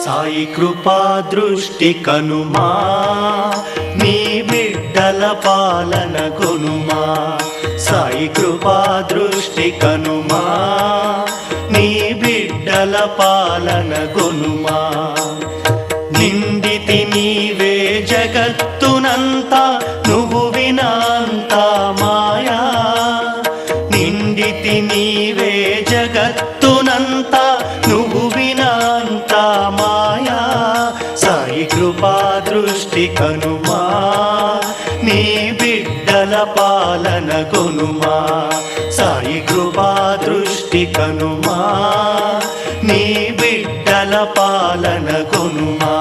సాయి కృపా దృష్టి కనుమా, నీ బిడ్డల పాలన కొనుమా. సాయి కృపా దృష్టి కనుమా, నీ బిడ్డల పాలన కొనుమా. నిండితి నీవే జగత్తునంతా, నువ్వు వినాంతా మాయా. నిండితి నీవే జగత్తునంతా, నువ్వు వినాంతా మాయా. సాయి కృపా దృష్టి కనుమా, నీ బిడ్డల పాలన కొనుమా. సాయి కృపా దృష్టి కనుమా, నీ బిడ్డల పాలన కొనుమా.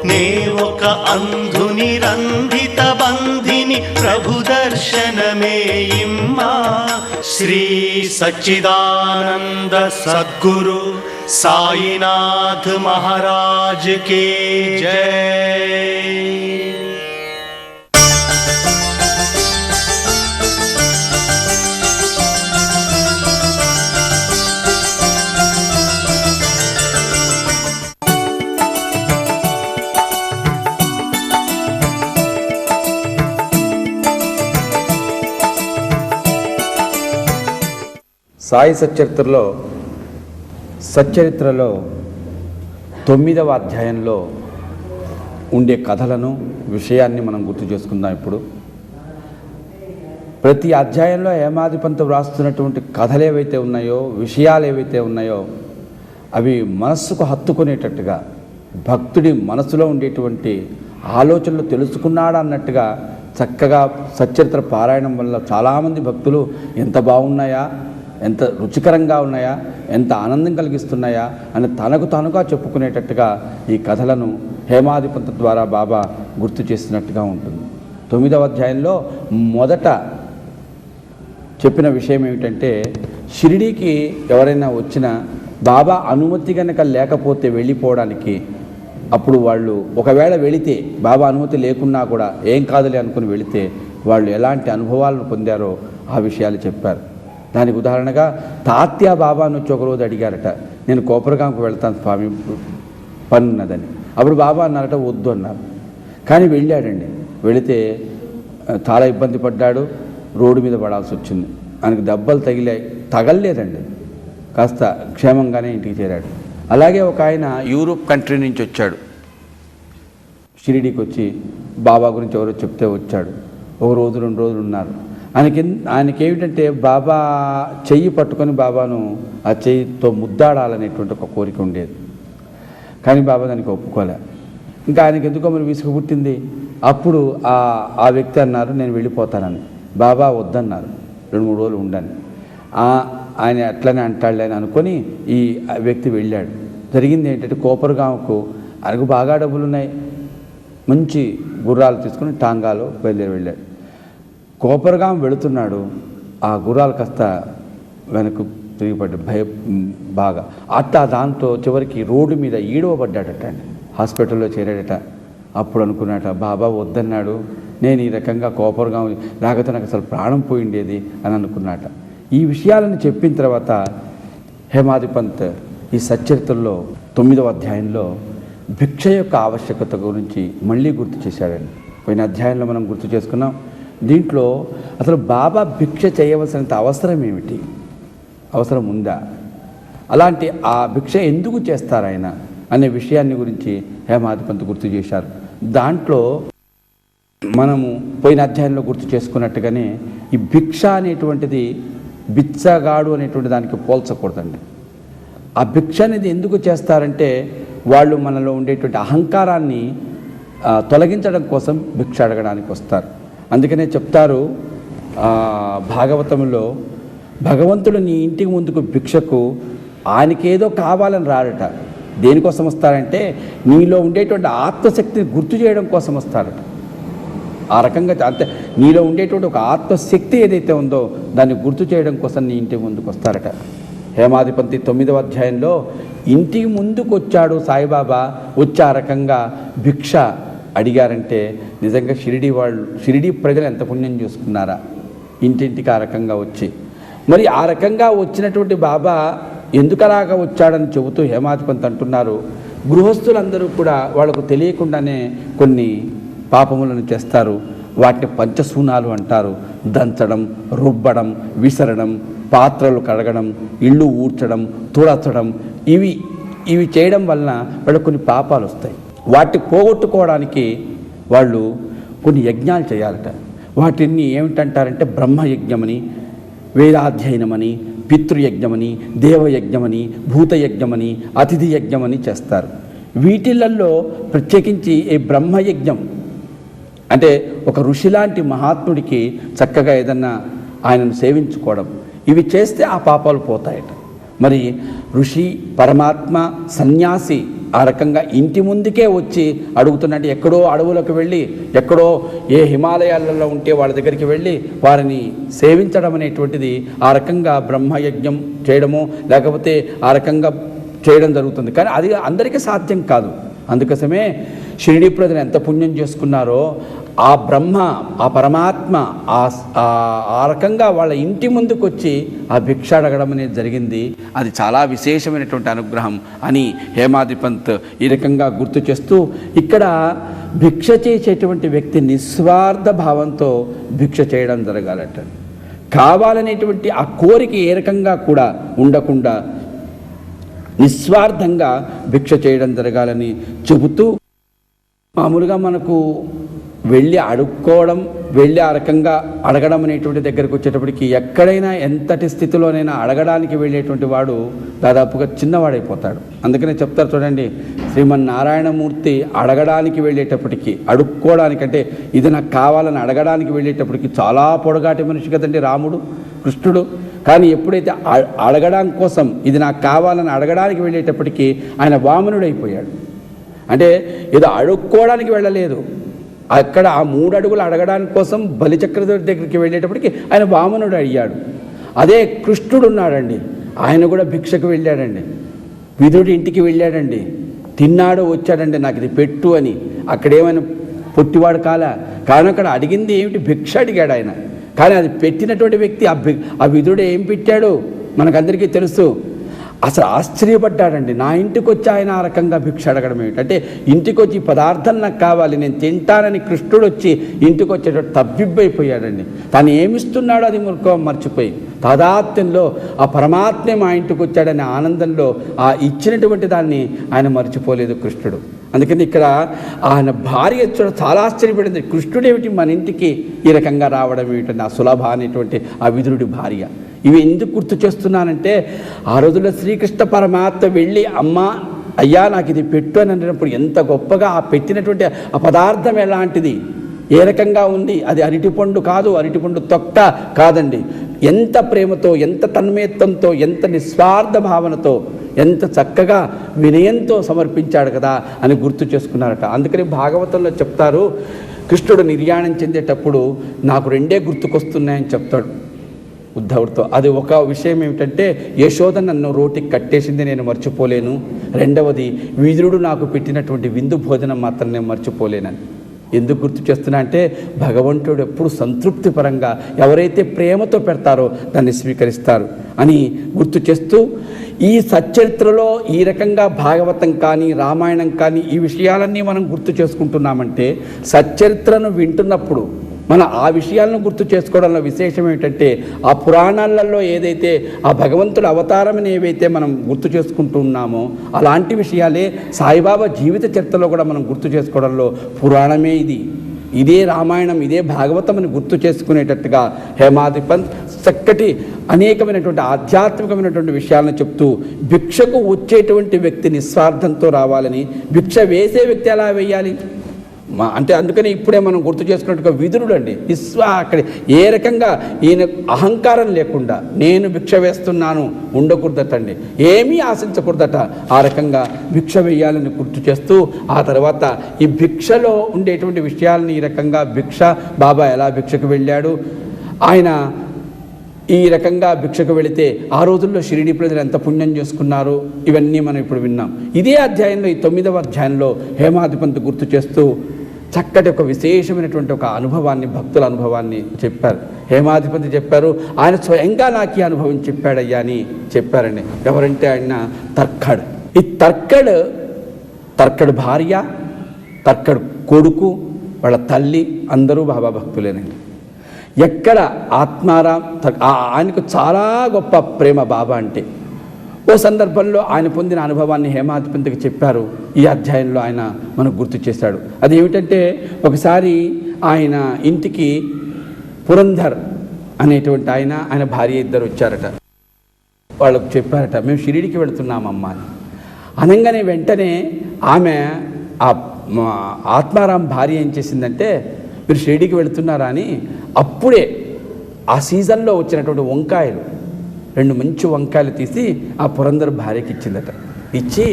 నే ఒక అంధుని రంధిత బంధిని, ప్రభు దర్శనమే ఇమ్మా. శ్రీ సచ్చిదానంద సద్గురు సాయినాథ్ మహారాజ్ కే జై. సాయి సచ్చరిత్రలో 9వ అధ్యాయంలో ఉండే కథలను, విషయాన్ని మనం గుర్తు చేసుకుందాం. ఇప్పుడు ప్రతి అధ్యాయంలో హేమాధిపంత వ్రాస్తున్నటువంటి కథలు ఏవైతే ఉన్నాయో, విషయాలు ఏవైతే ఉన్నాయో, అవి మనస్సుకు హత్తుకునేటట్టుగా, భక్తుడి మనసులో ఉండేటువంటి ఆలోచనలు తెలుసుకున్నాడా అన్నట్టుగా చక్కగా సచ్చరిత్ర పారాయణం వల్ల చాలామంది భక్తులు ఎంత బాగున్నాయా, ఎంత రుచికరంగా ఉన్నాయా, ఎంత ఆనందం కలిగిస్తున్నాయా అని తనకు తానుగా చెప్పుకునేటట్టుగా ఈ కథలను హేమాధిపంత ద్వారా బాబా గుర్తు చేసినట్టుగా ఉంటుంది. 9వ అధ్యాయంలో మొదట చెప్పిన విషయం ఏమిటంటే, షిరిడీకి ఎవరైనా వచ్చినా బాబా అనుమతి కనుక లేకపోతే వెళ్ళిపోవడానికి, అప్పుడు వాళ్ళు ఒకవేళ వెళితే, బాబా అనుమతి లేకున్నా కూడా ఏం కాదులే అనుకుని వెళితే వాళ్ళు ఎలాంటి అనుభవాలను పొందారో ఆ విషయాలు చెప్పారు. దానికి ఉదాహరణగా తాత్యా బాబాను వచ్చి ఒకరోజు అడిగారట, నేను కోపరగాంకు వెళ్తాను స్వామి, పని ఉన్నదని. అప్పుడు బాబా అన్నారట వద్దు అన్నారు. కానీ వెళ్ళాడండి. వెళితే చాలా ఇబ్బంది పడ్డాడు, రోడ్డు మీద పడాల్సి వచ్చింది. ఆయనకు దెబ్బలు తగలలేదండి, కాస్త క్షేమంగానే ఇంటికి చేరాడు. అలాగే ఒక ఆయన యూరోప్ కంట్రీ నుంచి వచ్చాడు, షిరిడీకి వచ్చి బాబా గురించి ఎవరో చెప్తే వచ్చాడు. ఒక రోజు 2 రోజులు ఉన్నారు. ఆయనకేమిటంటే బాబా చెయ్యి పట్టుకొని బాబాను ఆ చెయ్యితో ముద్దాడాలనేటువంటి ఒక కోరిక ఉండేది. కానీ బాబా దానికి ఒప్పుకోలే. ఇంకా ఆయనకి ఎందుకో మరి విసుగు పుట్టింది. అప్పుడు ఆ వ్యక్తి అన్నారు నేను వెళ్ళిపోతానని. బాబా వద్దన్నారు, 2-3 రోజులు ఉండని. ఆయన అట్లనే అంటాడులే అని అనుకొని ఈ వ్యక్తి వెళ్ళాడు. జరిగింది ఏంటంటే, కోపరగాంకు ఆయనకు బాగా డబ్బులు ఉన్నాయి, మంచి గుర్రాలు తీసుకుని టాంగాలో బయలుదేరి వెళ్ళాడు. కోపరగాం వెళుతున్నాడు, ఆ గుర్రాలు కాస్త వెనక్కు తిరిగిపడ్డాడు బాగా. దాంతో చివరికి రోడ్డు మీద ఈడవబడ్డాడట అండి. హాస్పిటల్లో చేరాడట. అప్పుడు అనుకున్నాట, బాబా వద్దన్నాడు, నేను ఈ రకంగా కోపరగాం లేకపోతే నాకు అసలు ప్రాణం పోయిండేది అని అనుకున్నాట. ఈ విషయాలను చెప్పిన తర్వాత హేమాధిపంత్ ఈ సచ్చరిత్రలో 9వ అధ్యాయంలో భిక్ష యొక్క ఆవశ్యకత గురించి మళ్ళీ గుర్తు చేశాడండి. పోయిన అధ్యాయంలో మనం గుర్తు చేసుకున్నాం. దీంట్లో అసలు బాబా భిక్ష చేయవలసినంత అవసరం ఏమిటి, అవసరం ఉందా, అలాంటి ఆ భిక్ష ఎందుకు చేస్తారు ఆయన అనే విషయాన్ని గురించి హేమాధిపంత్ గుర్తు చేశారు. దాంట్లో మనము పోయిన అధ్యాయంలో గుర్తు చేసుకున్నట్టుగానే ఈ భిక్ష అనేటువంటిది బిచ్చగాడు అనేటువంటి దానికి పోల్చకూడదండి. ఆ భిక్ష అనేది ఎందుకు చేస్తారంటే, వాళ్ళు మనలో ఉండేటువంటి అహంకారాన్ని తొలగించడం కోసం భిక్ష అడగడానికి వస్తారు. అందుకనే చెప్తారు భాగవతంలో, భగవంతుడు నీ ఇంటికి ముందుకు భిక్షకు ఆయనకేదో కావాలని రాడట. దేనికోసం వస్తారంటే, నీలో ఉండేటువంటి ఆత్మశక్తిని గుర్తు చేయడం కోసం వస్తారట. ఆ రకంగా అంతే, నీలో ఉండేటువంటి ఒక ఆత్మశక్తి ఏదైతే ఉందో దాన్ని గుర్తు చేయడం కోసం నీ ఇంటికి ముందుకు వస్తారట. హేమాధిపంతి 9వ అధ్యాయంలో ఇంటికి ముందుకు వచ్చాడు సాయిబాబా, వచ్చి ఆ రకంగా భిక్ష అడిగారంటే నిజంగా షిరిడీ ప్రజలు ఎంత పుణ్యం చూసుకున్నారా, ఇంటింటికి ఆ రకంగా వచ్చి. మరి ఆ రకంగా వచ్చినటువంటి బాబా ఎందుకలాగా వచ్చాడని చెబుతూ హేమాధిపంత్ అంటున్నారు, గృహస్థులందరూ కూడా వాళ్ళకు తెలియకుండానే కొన్ని పాపములను చేస్తారు. వాటిని పంచశూనాలు అంటారు. దంచడం, రుబ్బడం, విసరడం, పాత్రలు కడగడం, ఇళ్ళు ఊడ్చడం, తుడచడం, ఇవి చేయడం వలన వాళ్ళకు కొన్ని పాపాలు వస్తాయి. వాటిని పోగొట్టుకోవడానికి వాళ్ళు కొన్ని యజ్ఞాలు చేయాలట. వాటిని ఏమిటంటారంటే బ్రహ్మయజ్ఞమని, వేదాధ్యయనమని, పితృయజ్ఞమని, దేవయజ్ఞమని, భూతయజ్ఞమని, అతిథి యజ్ఞమని చేస్తారు. వీటిలలో ప్రత్యేకించి ఈ బ్రహ్మయజ్ఞం అంటే ఒక ఋషి లాంటి మహాత్ముడికి చక్కగా ఏదన్నా ఆయనను సేవించుకోవడం, ఇవి చేస్తే ఆ పాపాలు పోతాయట. మరి ఋషి, పరమాత్మ, సన్యాసి ఆ రకంగా ఇంటి ముందుకే వచ్చి అడుగుతున్నట్టు ఎక్కడో అడవులకు వెళ్ళి, ఎక్కడో ఏ హిమాలయాలలో ఉంటే వాళ్ళ దగ్గరికి వెళ్ళి వారిని సేవించడం అనేటువంటిది ఆ రకంగా బ్రహ్మయజ్ఞం చేయడము, లేకపోతే ఆ రకంగా చేయడం జరుగుతుంది. కానీ అది అందరికీ సాధ్యం కాదు. అందుకోసమే షిరిడీ ప్రజలు ఎంత పుణ్యం చేసుకున్నారో ఆ బ్రహ్మ, ఆ పరమాత్మ ఆ రకంగా వాళ్ళ ఇంటి ముందుకు వచ్చి ఆ భిక్ష అడగడం అనేది జరిగింది. అది చాలా విశేషమైనటువంటి అనుగ్రహం అని హేమాద్రి పంత్ ఈ రకంగా గుర్తు చేస్తూ, ఇక్కడ భిక్ష చేసేటువంటి వ్యక్తి నిస్వార్థ భావంతో భిక్ష చేయడం జరగాలట. కావాలనేటువంటి ఆ కోరిక ఏ రకంగా కూడా ఉండకుండా నిస్వార్థంగా భిక్ష చేయడం జరగాలని చెబుతూ, మామూలుగా మనకు వెళ్ళి అడుక్కోవడం, వెళ్ళి ఆ రకంగా అడగడం అనేటువంటి దగ్గరకు వచ్చేటప్పటికి ఎక్కడైనా ఎంతటి స్థితిలోనైనా అడగడానికి వెళ్ళేటువంటి వాడు దాదాపుగా చిన్నవాడైపోతాడు. అందుకనే చెప్తారు చూడండి, శ్రీమన్నారాయణమూర్తి అడగడానికి వెళ్ళేటప్పటికి, అడుక్కోవడానికంటే ఇది నాకు కావాలని అడగడానికి వెళ్ళేటప్పటికి చాలా పొడగాటి మనిషి కదండి రాముడు, కృష్ణుడు. కానీ ఎప్పుడైతే అడగడం కోసం ఇది నాకు కావాలని అడగడానికి వెళ్ళేటప్పటికీ ఆయన వామనుడైపోయాడు. అంటే ఏదో అడుక్కోవడానికి వెళ్ళలేదు, అక్కడ ఆ 3 అడుగులు అడగడానికి కోసం బలిచక్రవర్తి దగ్గరికి వెళ్ళేటప్పటికి ఆయన వామనుడు అయ్యాడు. అదే కృష్ణుడు ఉన్నాడండి, ఆయన కూడా భిక్షకు వెళ్ళాడండి. విదుడి ఇంటికి వెళ్ళాడండి, తిన్నాడు, వచ్చాడండి నాకు ఇది పెట్టు అని. అక్కడేమైనా పొట్టివాడు కానీ అక్కడ అడిగింది ఏమిటి? భిక్ష అడిగాడు ఆయన. కానీ అది పెట్టినటువంటి వ్యక్తి ఆ విదుడు ఏం పెట్టాడు మనకందరికీ తెలుసు. అసలు ఆశ్చర్యపడ్డాడండి. నా ఇంటికి వచ్చి ఆయన ఆ రకంగా భిక్ష అడగడం ఏమిటంటే, ఇంటికి వచ్చి ఈ పదార్థం నాకు కావాలి, నేను తింటానని కృష్ణుడు వచ్చి ఇంటికి వచ్చేటప్పుడు తబ్బిబ్బైపోయాడండి. తాను ఏమిస్తున్నాడో అది మర్చిపోయి తాదాత్మ్యంలో ఆ పరమాత్మే మా ఇంటికి వచ్చాడనే ఆనందంలో ఆ ఇచ్చినటువంటి దాన్ని ఆయన మర్చిపోలేదు కృష్ణుడు. అందుకని ఇక్కడ ఆయన భార్య చాలా ఆశ్చర్యపడింది. కృష్ణుడు ఏమిటి మన ఇంటికి ఈ రకంగా రావడం ఏమిటంటే, ఆ సులభ అనేటువంటి ఆ విదురుడి భార్య. ఇవి ఎందుకు గుర్తు చేస్తున్నానంటే, ఆ రోజుల్లో శ్రీకృష్ణ పరమాత్మ వెళ్ళి అమ్మా అయ్యా నాకు ఇది పెట్టు అని అన్నప్పుడు ఎంత గొప్పగా ఆ పెట్టినటువంటి ఆ పదార్థం ఎలాంటిది, ఏ రకంగా ఉంది, అది అరటిపండు కాదు, అరటిపండు తొక్క కాదండి. ఎంత ప్రేమతో, ఎంత తన్మయత్వంతో, ఎంత నిస్వార్థ భావనతో, ఎంత చక్కగా వినయంతో సమర్పించాడు కదా అని గుర్తు చేసుకున్నారట. అందుకని భాగవతంలో చెప్తారు, కృష్ణుడు నిర్యాణం చెందేటప్పుడు నాకు 2 గుర్తుకొస్తున్నాయని చెప్తాడు ఉద్ధవుడితో. అది ఒక విషయం ఏమిటంటే, యశోద నన్ను రోటికి కట్టేసింది నేను మర్చిపోలేను. 2వది విదురుడు నాకు పెట్టినటువంటి విందు భోజనం మాత్రం నేను మర్చిపోలేనని. ఎందుకు గుర్తు చేస్తున్నా అంటే, భగవంతుడు ఎప్పుడు సంతృప్తి పరంగా ఎవరైతే ప్రేమతో పెడతారో దాన్ని స్వీకరిస్తారు అని గుర్తు చేస్తూ, ఈ సచ్చరిత్రలో ఈ రకంగా భాగవతం కానీ రామాయణం కానీ ఈ విషయాలన్నీ మనం గుర్తు చేసుకుంటున్నామంటే, సచ్చరిత్రను వింటున్నప్పుడు మన ఆ విషయాలను గుర్తు చేసుకోవడంలో విశేషం ఏమిటంటే, ఆ పురాణాలలో ఏదైతే ఆ భగవంతుడు అవతారమని ఏవైతే మనం గుర్తు చేసుకుంటూ ఉన్నామో అలాంటి విషయాలే సాయిబాబా జీవిత చరిత్రలో కూడా మనం గుర్తు చేసుకోవడంలో పురాణమే ఇదే రామాయణం, ఇదే భాగవతం అని గుర్తు చేసుకునేటట్టుగా హేమాద్రి పంత్ చక్కటి అనేకమైనటువంటి ఆధ్యాత్మికమైనటువంటి విషయాలను చెప్తూ, భిక్షకు వచ్చేటువంటి వ్యక్తి నిస్వార్థంతో రావాలని, భిక్ష వేసే వ్యక్తి ఎలా వేయాలి అంటే, అందుకని ఇప్పుడే మనం గుర్తు చేసుకున్నట్టుగా విదురుడు అండి అక్కడ ఏ రకంగా ఈయన అహంకారం లేకుండా నేను భిక్ష వేస్తున్నాను ఉండకూడదటండి, ఏమీ ఆశించకూడదట. ఆ రకంగా భిక్ష వేయాలని గుర్తు చేస్తూ, ఆ తర్వాత ఈ భిక్షలో ఉండేటువంటి విషయాలని ఈ రకంగా బాబా ఎలా భిక్షకు వెళ్ళాడు, ఆయన ఈ రకంగా భిక్షకు వెళితే ఆ రోజుల్లో షిరిడీ ప్రజలు ఎంత పుణ్యం చేసుకున్నారు, ఇవన్నీ మనం ఇప్పుడు విన్నాం. ఇదే అధ్యాయంలో, ఈ 9వ అధ్యాయంలో హేమాద్రి పంత్ గుర్తు చేస్తూ చక్కటి ఒక విశేషమైనటువంటి ఒక అనుభవాన్ని, భక్తుల అనుభవాన్ని చెప్పారు. హేమాద్రి పంత్ చెప్పారు, ఆయన స్వయంగా నాకు ఈ అనుభవం చెప్పాడయ్యా అని చెప్పారండి. ఎవరంటే ఆయన తర్కడ్. ఈ తర్కడ్ తర్కడు భార్య, తర్కడు కొడుకు, వాళ్ళ తల్లి అందరూ బాబా భక్తులేనండి. ఎక్కడ ఆత్మారాం ఆయనకు చాలా గొప్ప ప్రేమ బాబా అంటే. ఓ సందర్భంలో ఆయన పొందిన అనుభవాన్ని హేమాద్పంత్కి చెప్పారు. ఈ అధ్యాయంలో ఆయన మనకు గుర్తు చేశాడు. అదేమిటంటే, ఒకసారి ఆయన ఇంటికి పురంధర్ అనేటువంటి ఆయన భార్య ఇద్దరు వచ్చారట. వాళ్ళకు చెప్పారట, మేము షిరిడికి వెళుతున్నామమ్మా అని. అనగానే వెంటనే ఆమె ఆత్మారాం భార్య ఏం చేసిందంటే, మీరు షిరిడికి వెళుతున్నారా అని అప్పుడే ఆ సీజన్లో వచ్చినటువంటి వంకాయలు, 2 మంచి వంకాయలు తీసి ఆ పురంధర్ భార్యకి ఇచ్చిందట. ఇచ్చి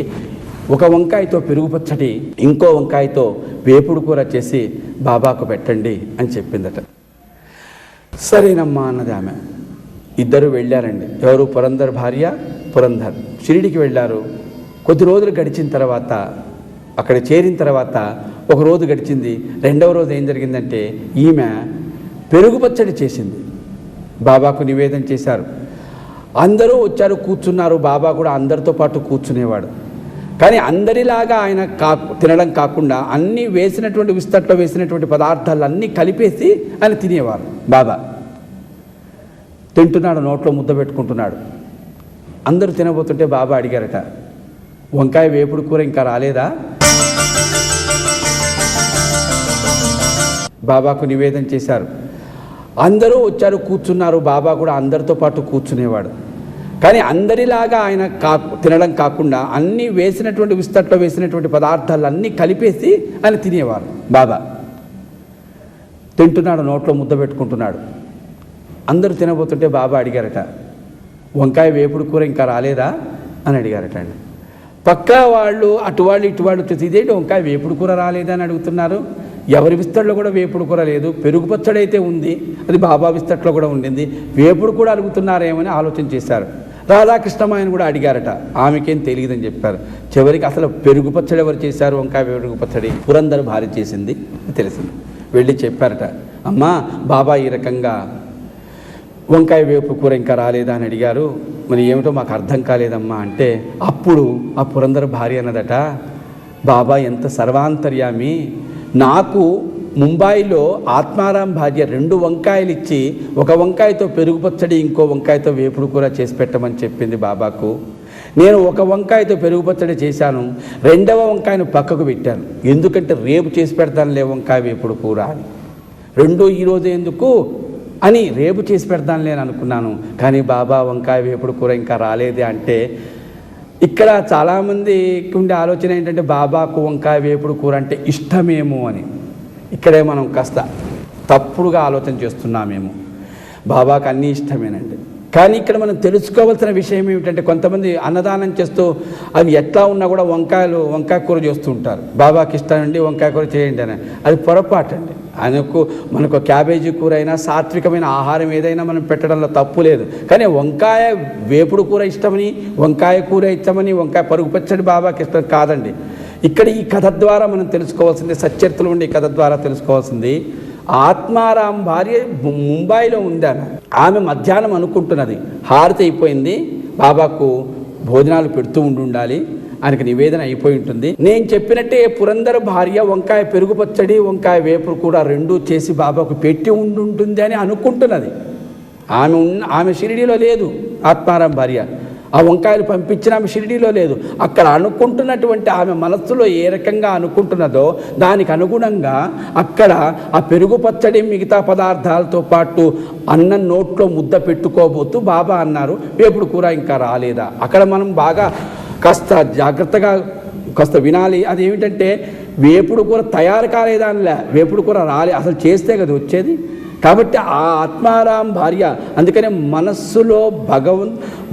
ఒక వంకాయతో పెరుగు పచ్చడి, ఇంకో వంకాయతో వేపుడు కూర చేసి బాబాకు పెట్టండి అని చెప్పిందట. సరేనమ్మా అన్నది ఆమె. ఇద్దరు వెళ్ళారండి. ఎవరు? పురంధర్ భార్య, పురంధర్ షిరిడికి వెళ్ళారు. కొద్ది రోజులు గడిచిన తర్వాత, అక్కడ చేరిన తర్వాత ఒక రోజు గడిచింది. రెండవ రోజు ఏం జరిగిందంటే, ఈమె పెరుగు పచ్చడి చేసింది, బాబాకు నివేదన చేశారు. అందరూ వచ్చారు, కూర్చున్నారు. బాబా కూడా అందరితో పాటు కూర్చునేవాడు. కానీ అందరిలాగా ఆయన తినడం కాకుండా అన్నీ వేసినటువంటి విస్తట్లో వేసినటువంటి పదార్థాలు అన్నీ కలిపేసి ఆయన తినేవారు. బాబా తింటున్నాడు, నోట్లో ముద్ద పెట్టుకుంటున్నాడు. అందరూ తినబోతుంటే బాబా అడిగారట, వంకాయ వేపుడు కూర ఇంకా రాలేదా? బాబాకు నివేదన చేశారు. అందరూ వచ్చారు, కూర్చున్నారు. బాబా కూడా అందరితో పాటు కూర్చునేవాడు. కానీ అందరిలాగా ఆయన తినడం కాకుండా అన్నీ వేసినటువంటి విస్తట్లో వేసినటువంటి పదార్థాలు అన్నీ కలిపేసి ఆయన తినేవారు. బాబా తింటున్నాడు, నోట్లో ముద్ద పెట్టుకుంటున్నాడు. అందరూ తినబోతుంటే బాబా అడిగారట, వంకాయ వేపుడు కూర ఇంకా రాలేదా అని అడిగారట అండి. పక్కా వాళ్ళు అటువాళ్ళు ఇటువాళ్ళు ఇదేంటి వంకాయ వేపుడు కూర రాలేదా అని అడుగుతున్నారు. ఎవరి విస్తట్లో కూడా వేపుడు కూర లేదు, పెరుగు పచ్చడి అయితే ఉంది, అది బాబా విస్తట్లో కూడా ఉండింది, వేపుడు కూడా అడుగుతున్నారేమని ఆలోచన చేశారు. రాధాకృష్ణమాయని కూడా అడిగారట, ఆమెకేం తెలియదని చెప్పారు. చివరికి అసలు పెరుగు పచ్చడి ఎవరు చేశారు? వంకాయ పెరుగు పచ్చడి పురంధర్ భార్య చేసింది తెలిసింది. వెళ్ళి చెప్పారట, అమ్మా బాబా ఈ రకంగా వంకాయ వేపు కూర ఇంకా రాలేదా అని అడిగారు, మరి ఏమిటో మాకు అర్థం కాలేదమ్మా అంటే, అప్పుడు ఆ పురంధర్ భార్య అన్నదట, బాబా ఎంత సర్వాంతర్యామి, నాకు ముంబాయిలో ఆత్మారాం భార్య 2 వంకాయలు ఇచ్చి ఒక వంకాయతో పెరుగు పచ్చడి ఇంకో వంకాయతో వేపుడు కూర చేసి పెట్టమని చెప్పింది బాబాకు. నేను ఒక వంకాయతో పెరుగు పచ్చడి చేశాను, 2వ వంకాయను పక్కకు పెట్టాను, ఎందుకంటే రేపు చేసి పెడతానులే వంకాయ వేపుడు కూర అని. 2 ఈరోజు ఎందుకు అని రేపు చేసి పెడతానులే అని అనుకున్నాను. కానీ బాబా వంకాయ వేపుడు కూర ఇంకా రాలేదే అంటే, ఇక్కడ చాలామందికి ఉండే ఆలోచన ఏంటంటే బాబాకు వంకాయ వేపుడు కూర అంటే ఇష్టమేమో అని. ఇక్కడే మనం కాస్త తప్పుడుగా ఆలోచన చేస్తున్నామేమో. బాబాకు అన్నీ ఇష్టమేనండి. కానీ ఇక్కడ మనం తెలుసుకోవాల్సిన విషయం ఏమిటంటే, కొంతమంది అన్నదానం చేస్తూ అవి ఎట్లా ఉన్నా కూడా వంకాయ కూర చేస్తూ ఉంటారు. బాబాకి ఇష్టం అండి వంకాయ కూర చేయండి అని. అది పొరపాటు అండి. మనకు క్యాబేజీ కూర అయినా సాత్వికమైన ఆహారం ఏదైనా మనం పెట్టడంలో తప్పు లేదు. కానీ వంకాయ వేపుడు కూర ఇష్టమని, వంకాయ కూర ఇష్టమని, వంకాయ పరుగు పచ్చడి బాబాకి ఇష్టం కాదండి. ఇక్కడ ఈ కథ ద్వారా మనం తెలుసుకోవాల్సింది, సచ్చరిత్రలో ఉండే ఈ కథ ద్వారా తెలుసుకోవాల్సింది, ఆత్మారాం భార్య ముంబాయిలో ఉంది. ఆమె మధ్యాహ్నం అనుకుంటున్నది, హారతి అయిపోయింది, బాబాకు భోజనాలు పెడుతూ ఉండాలి, ఆయనకు నివేదన అయిపోయి ఉంటుంది. నేను చెప్పినట్టే పురంధర్ భార్య వంకాయ పెరుగు పచ్చడి వంకాయ వేపుడు కూడా 2 చేసి బాబాకు పెట్టి ఉంటుంది అని అనుకుంటున్నది. ఆమె షిరిడీలో లేదు. ఆత్మారాం భార్య ఆ వంకాయలు పంపించిన ఆమె షిరిడీలో లేదు. అక్కడ అనుకుంటున్నటువంటి ఆమె మనస్సులో ఏ రకంగా అనుకుంటున్నదో దానికి అనుగుణంగా అక్కడ ఆ పెరుగు పచ్చడి మిగతా పదార్థాలతో పాటు అన్నం నోట్లో ముద్ద పెట్టుకోబోతూ బాబా అన్నారు, వేపుడు కూర ఇంకా రాలేదా. అక్కడ మనం బాగా కాస్త జాగ్రత్తగా కాస్త వినాలి. అదేమిటంటే, వేపుడు కూర తయారు కాలేదా అనిలే, వేపుడు కూర రాలే, అసలు చేస్తే కదా వచ్చేది. కాబట్టి ఆ ఆత్మారాం భార్య అందుకనే మనస్సులో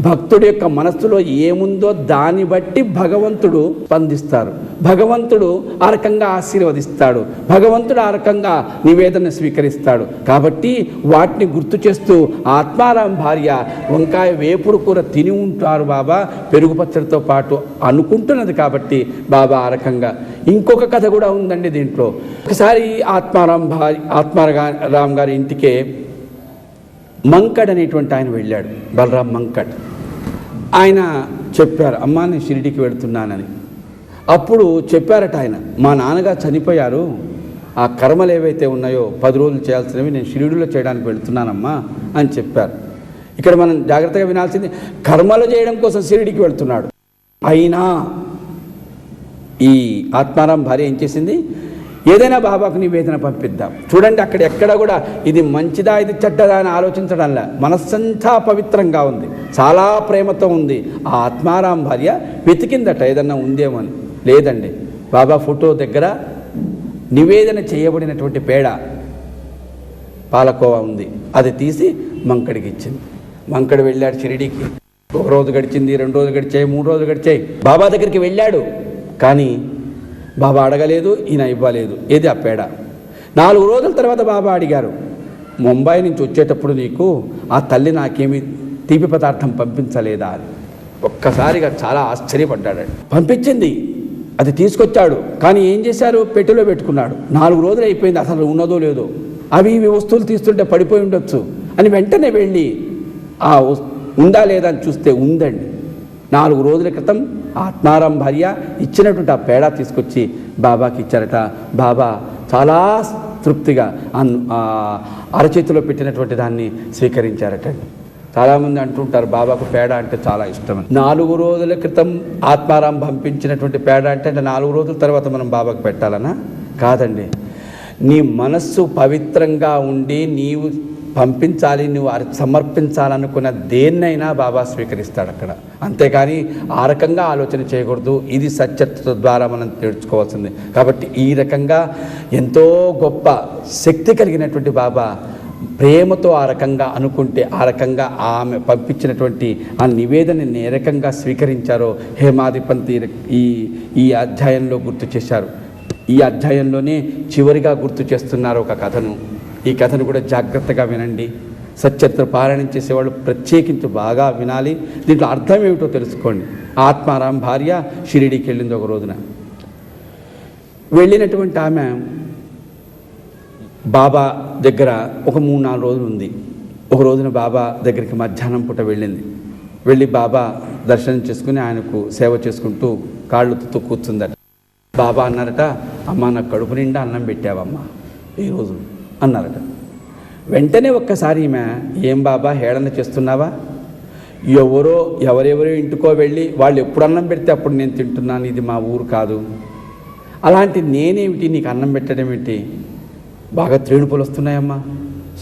భక్తుడి యొక్క మనస్సులో ఏముందో దాన్ని బట్టి భగవంతుడు స్పందిస్తారు, భగవంతుడు ఆ రకంగా ఆశీర్వదిస్తాడు, భగవంతుడు ఆ రకంగా నివేదన స్వీకరిస్తాడు. కాబట్టి వాటిని గుర్తు చేస్తూ ఆత్మారాం భార్య వంకాయ వేపుడు కూర తిని ఉంటారు బాబా పెరుగు పచ్చడితో పాటు అనుకుంటున్నది. కాబట్టి బాబా ఆ రకంగా. ఇంకొక కథ కూడా ఉందండి దీంట్లో. ఒకసారి ఆత్మారాం గారి ఇంటికే మంకడ్ అనేటువంటి ఆయన వెళ్ళాడు, బలరాం మంకడ్. ఆయన చెప్పారు, అమ్మా నేను షిరిడీకి వెళుతున్నానని. అప్పుడు చెప్పారట ఆయన, మా నాన్నగారు చనిపోయారు, ఆ కర్మలు ఏవైతే ఉన్నాయో 10 రోజులు చేయాల్సినవి నేను షిరిడీలో చేయడానికి వెళ్తున్నానమ్మా అని చెప్పారు. ఇక్కడ మనం జాగ్రత్తగా వినాల్సింది, కర్మలు చేయడం కోసం షిరిడీకి వెళ్తున్నాడు. అయినా ఈ ఆత్మారాం భార్య ఏం చేసింది, ఏదైనా బాబాకు నివేదన పంపిద్దాం. చూడండి, అక్కడ ఎక్కడ కూడా ఇది మంచిదా ఇది చెడ్డదా అని ఆలోచించడంలా, మనస్సంతా పవిత్రంగా ఉంది, చాలా ప్రేమతో ఉంది. ఆ ఆత్మారాం భార్య వెతికిందట ఏదన్నా ఉందేమో అని. లేదండి, బాబా ఫోటో దగ్గర నివేదన చేయబడినటువంటి పేడ పాలకోవా ఉంది, అది తీసి మంకడికి ఇచ్చింది. మంకడు వెళ్ళాడు షిరిడీకి. 1 రోజు గడిచింది, 2 రోజులు గడిచాయి, 3 రోజులు గడిచాయి. బాబా దగ్గరికి వెళ్ళాడు, కానీ బాబా అడగలేదు, ఈయన ఇవ్వలేదు. ఏది ఆ పేడ. 4 రోజుల తర్వాత బాబా అడిగారు, ముంబై నుంచి వచ్చేటప్పుడు నీకు ఆ తల్లి నాకేమి తీపి పదార్థం పంపించలేదా అని. ఒక్కసారిగా చాలా ఆశ్చర్యపడ్డాడు. పంపించింది, అది తీసుకొచ్చాడు, కానీ ఏం చేశారు, పెట్టెలో పెట్టుకున్నాడు. 4 రోజులు అయిపోయింది, అసలు ఉన్నదో లేదో, అవి ఇవి వస్తువులు తీస్తుంటే పడిపోయి ఉండొచ్చు అని వెంటనే వెళ్ళి ఆ ఉందా లేదా అని చూస్తే ఉందండి. 4 రోజుల క్రితం ఆత్మారాం భార్య ఇచ్చినటువంటి ఆ పేడ తీసుకొచ్చి బాబాకి ఇచ్చారట. బాబా చాలా తృప్తిగా అరచేతిలో పెట్టినటువంటి దాన్ని స్వీకరించారట. చాలామంది అంటుంటారు బాబాకు పేడ అంటే చాలా ఇష్టం. 4 రోజుల క్రితం ఆత్మారాం పంపించినటువంటి పేడ అంటే 4 రోజుల తర్వాత మనం బాబాకు పెట్టాలనా? కాదండి. నీ మనస్సు పవిత్రంగా ఉండి నీవు పంపించాలి, నువ్వు సమర్పించాలనుకున్న దేన్నైనా బాబా స్వీకరిస్తాడు అక్కడ. అంతేకాని ఆ రకంగా ఆలోచన చేయకూడదు. ఇది సత్యత్వ ద్వారా మనం తెలుసుకోవాల్సింది. కాబట్టి ఈ రకంగా ఎంతో గొప్ప శక్తి కలిగినటువంటి బాబా ప్రేమతో ఆ రకంగా అనుకుంటే, ఆ రకంగా ఆమె పంపించినటువంటి ఆ నివేదనని ఏ రకంగా స్వీకరించారో హేమాధిపంతి ఈ అధ్యాయంలో గుర్తు చేశారు. ఈ అధ్యాయంలోనే చివరిగా గుర్తు చేస్తున్నారు ఒక కథను. ఈ కథను కూడా జాగ్రత్తగా వినండి. సత్యత్వ పారాయణం చేసేవాళ్ళు ప్రత్యేకించి బాగా వినాలి. దీంట్లో అర్థం ఏమిటో తెలుసుకోండి. ఆత్మారాం భార్య షిరిడీకి వెళ్ళింది. ఒక రోజున వెళ్ళినటువంటి ఆమె బాబా దగ్గర ఒక 3-4 రోజులు ఉంది. ఒక రోజున బాబా దగ్గరికి మధ్యాహ్నం పూట వెళ్ళింది. వెళ్ళి బాబా దర్శనం చేసుకుని ఆయనకు సేవ చేసుకుంటూ కాళ్ళుతో కూర్చుందట. బాబా అన్నారట, అమ్మ నాకు కడుపు నిండా అన్నం పెట్టావమ్మా ఈరోజు అన్నారట. వెంటనే ఒక్కసారి ఈమె, ఏం బాబా హేళన చేస్తున్నావా? ఎవరెవరో ఇంటికో వెళ్ళి వాళ్ళు ఎప్పుడు అన్నం పెడితే అప్పుడు నేను తింటున్నాను, ఇది మా ఊరు కాదు. అలాంటి నేనేమిటి నీకు అన్నం పెట్టడం ఏంటి? బాగా త్రేణుపులు వస్తున్నాయమ్మా,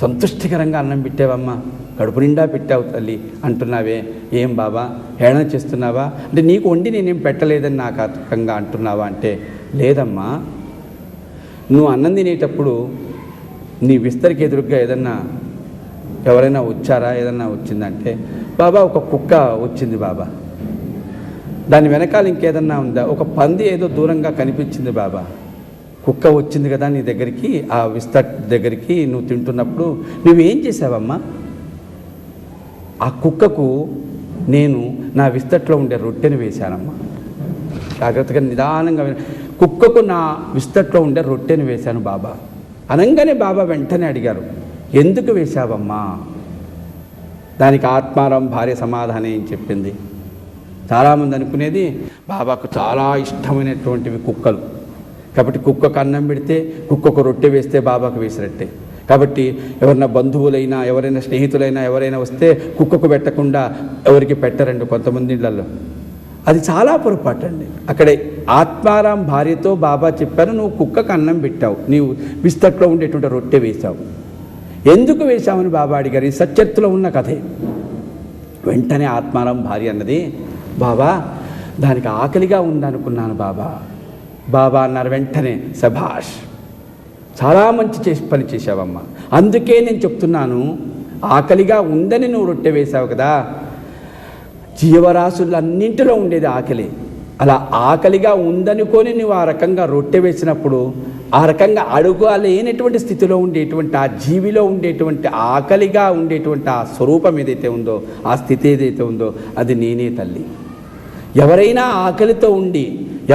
సంతుష్టికరంగా అన్నం పెట్టావమ్మా, కడుపు నిండా పెట్టావు తల్లి అంటున్నావే, ఏం బాబా హేళన చేస్తున్నావా? అంటే నీకు వండి నేనేం పెట్టలేదని నాకు అర్థంగా అంటున్నావా అంటే, లేదమ్మా, నువ్వు అన్నం తినేటప్పుడు నీ విస్తరికి ఎదురుగ్గా ఎవరైనా వచ్చారా, ఏదన్నా వచ్చిందంటే, బాబా ఒక కుక్క వచ్చింది బాబా, దాని వెనకాల ఇంకేదన్నా ఉందా, ఒక పంది ఏదో దూరంగా కనిపించింది బాబా, కుక్క వచ్చింది కదా నీ దగ్గరికి, ఆ విస్తర్ దగ్గరికి నువ్వు తింటున్నప్పుడు నువ్వేం చేసావమ్మా? ఆ కుక్కకు నేను నా విస్తట్లో ఉండే రొట్టెని వేశానమ్మా. జాగ్రత్తగా నిదానంగా కుక్కకు నా విస్తట్లో ఉండే రొట్టెని వేశాను బాబా అనగానే బాబా వెంటనే అడిగారు, ఎందుకు వేశావమ్మా? దానికి ఆత్మారాం భార్య సమాధానం ఏం చెప్పింది? చాలామంది అనుకునేది బాబాకు చాలా ఇష్టమైనటువంటివి కుక్కలు, కాబట్టి కుక్కకు అన్నం పెడితే, కుక్కకు రొట్టె వేస్తే బాబాకు వేసినట్టే. కాబట్టి ఎవరైనా బంధువులైనా, ఎవరైనా స్నేహితులైనా ఎవరైనా వస్తే కుక్కకు పెట్టకుండా ఎవరికి పెట్టరండి కొంతమంది ఇళ్లలో. అది చాలా పొరపాటు అండి. అక్కడ ఆత్మారాం భార్యతో బాబా చెప్పారు, నువ్వు కుక్కకు అన్నం పెట్టావు, నీవు విస్తట్లో ఉండేటువంటి రొట్టె వేశావు, ఎందుకు వేశామని బాబా అడిగారు. ఈ సత్యత్తులో ఉన్న కథే. వెంటనే ఆత్మారాం భార్య అన్నది, బాబా దానికి ఆకలిగా ఉందనుకున్నాను బాబా. బాబా అన్నారు వెంటనే, సభాష్, చాలా మంచి పని చేశావమ్మా, అందుకే నేను చెప్తున్నాను, ఆకలిగా ఉందని నువ్వు రొట్టె వేశావు కదా. జీవరాశులన్నింటిలో ఉండేది ఆకలి. అలా ఆకలిగా ఉందనుకొని నువ్వు ఆ రకంగా రొట్టె వేసినప్పుడు, ఆ రకంగా అడుగులేనటువంటి స్థితిలో ఉండేటువంటి ఆ జీవిలో ఉండేటువంటి ఆకలిగా ఉండేటువంటి ఆ స్వరూపం ఏదైతే ఉందో, ఆ స్థితి ఏదైతే ఉందో, అది నేనే తల్లి. ఎవరైనా ఆకలితో ఉండి,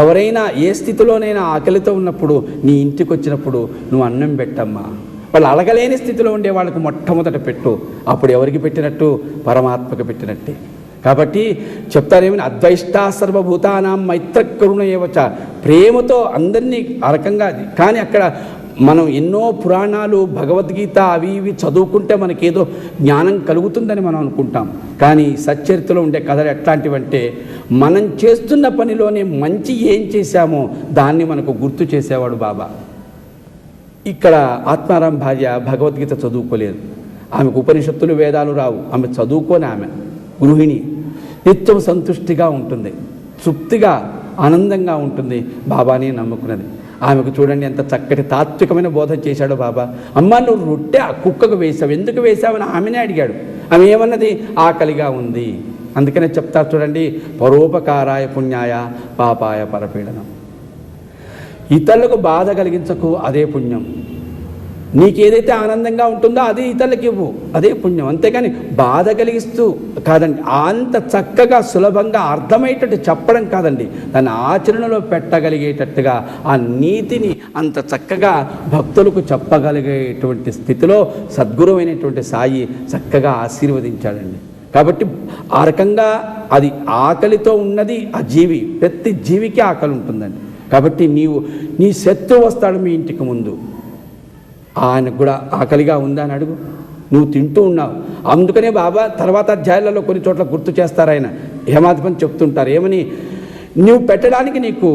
ఎవరైనా ఏ స్థితిలోనైనా ఆకలితో ఉన్నప్పుడు నీ ఇంటికి వచ్చినప్పుడు నువ్వు అన్నం పెట్టమ్మా. వాళ్ళు అడగలేని స్థితిలో ఉండే వాళ్ళకు మొట్టమొదట పెట్టు. అప్పుడు ఎవరికి పెట్టినట్టు? పరమాత్మకు పెట్టినట్టే. కాబట్టి చెప్తారేమని అద్వైష్టా సర్వభూతానాం మైత్రకరుణ ఏవచ, ప్రేమతో అందరినీ ఆ రకంగా. కానీ అక్కడ మనం ఎన్నో పురాణాలు భగవద్గీత అవి ఇవి చదువుకుంటే మనకేదో జ్ఞానం కలుగుతుందని మనం అనుకుంటాం. కానీ సచ్చరిత్రలో ఉండే కథలు ఎట్లాంటివంటే మనం చేస్తున్న పనిలోనే మంచి ఏం చేశామో దాన్ని మనకు గుర్తు చేసేవాడు బాబా. ఇక్కడ ఆత్మారాం భార్య భగవద్గీత చదువుకోలేదు, ఆమెకు ఉపనిషత్తులు వేదాలు రావు, ఆమె చదువుకొని ఆమె గృహిణి నిత్యం సంతుష్టిగా ఉంటుంది, తృప్తిగా ఆనందంగా ఉంటుంది, బాబాని నమ్ముకున్నది. ఆమెకు చూడండి ఎంత చక్కటి తాత్వికమైన బోధన చేశాడో బాబా. అమ్మ నువ్వు రొట్టె ఆ కుక్కకు వేసావు, ఎందుకు వేసావని ఆమెనే అడిగాడు. ఆమె ఏమన్నది? ఆకలిగా ఉంది. అందుకనే చెప్తారు చూడండి, పరోపకారాయ పుణ్యాయ పాపాయ పరపీడనం. ఇతరులకు బాధ కలిగించకు, అదే పుణ్యం. నీకేదైతే ఆనందంగా ఉంటుందో అది ఇతరులకు ఇవ్వు, అదే పుణ్యం. అంతేకాని బాధ కలిగిస్తూ కాదండి, అంత చక్కగా సులభంగా అర్థమయ్యేటట్టు చెప్పడం కాదండి, దాన్ని ఆచరణలో పెట్టగలిగేటట్టుగా ఆ నీతిని అంత చక్కగా భక్తులకు చెప్పగలిగేటువంటి స్థితిలో సద్గురువైనటువంటి సాయి చక్కగా ఆశీర్వదించాడండి. కాబట్టి ఆ రకంగా అది ఆకలితో ఉన్నది ఆ జీవి, ప్రతి జీవికి ఆకలి ఉంటుందండి. కాబట్టి నీ శత్రువు వస్తాడు మీ ఇంటికి ముందు, ఆయనకు కూడా ఆకలిగా ఉందా అని అడుగు, నువ్వు తింటూ ఉన్నావు. అందుకనే బాబా తర్వాత అధ్యాయాలలో కొన్ని చోట్ల గుర్తు చేస్తారు, ఆయన హేమాధిపతి చెప్తుంటారు ఏమని, నువ్వు పెట్టడానికి నీకు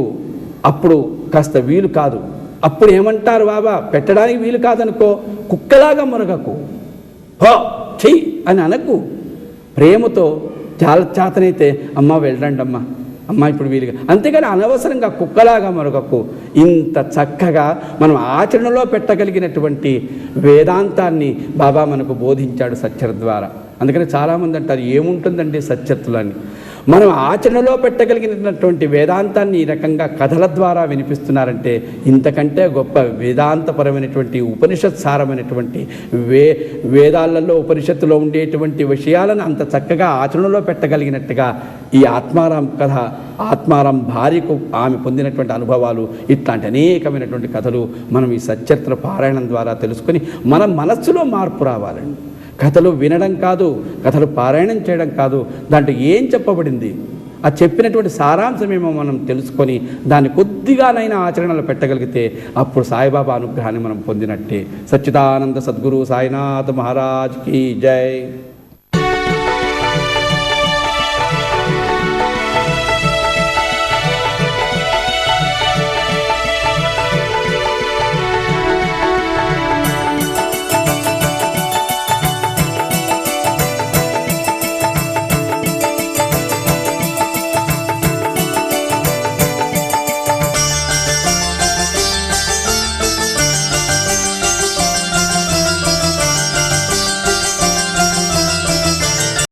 అప్పుడు కాస్త వీలు కాదు. అప్పుడు ఏమంటారు బాబా, పెట్టడానికి వీలు కాదనుకో, కుక్కలాగా మురగకు, హో చెయ్యి అని అనకు, ప్రేమతో చాలా చేతనైతే అమ్మ వెళ్ళండి అమ్మ ఇప్పుడు వీలుగా, అంతేగాని అనవసరంగా కుక్కలాగా మరొకకు. ఇంత చక్కగా మనం ఆచరణలో పెట్టగలిగినటువంటి వేదాంతాన్ని బాబా మనకు బోధించాడు సచ్చరిత్ర ద్వారా. అందుకని చాలామంది అంటారు ఏముంటుందండి సచ్చరిత్రలు అని. మనం ఆచరణలో పెట్టగలిగినటువంటి వేదాంతాన్ని ఈ రకంగా కథల ద్వారా వినిపిస్తున్నారంటే ఇంతకంటే గొప్ప వేదాంతపరమైనటువంటి ఉపనిషత్ సారమైనటువంటి వేదాలలో ఉపనిషత్తులో ఉండేటువంటి విషయాలను అంత చక్కగా ఆచరణలో పెట్టగలిగినట్టుగా ఈ ఆత్మారాం కథ, ఆత్మారాం భార్యకు ఆమె పొందినటువంటి అనుభవాలు, ఇట్లాంటి అనేకమైనటువంటి కథలు మనం ఈ సచ్చరిత్ర పారాయణం ద్వారా తెలుసుకొని మన మనస్సులో మార్పు రావాలండి. కథలు వినడం కాదు, కథలు పారాయణం చేయడం కాదు, దాంట్లో ఏం చెప్పబడింది ఆ చెప్పినటువంటి సారాంశమేమో మనం తెలుసుకొని దాన్ని కొద్దిగానైనా ఆచరణలో పెట్టగలిగితే అప్పుడు సాయిబాబా అనుగ్రహాన్ని మనం పొందినట్టే. సచ్చిదానంద సద్గురు సాయినాథ్ మహారాజ్ కీ జై.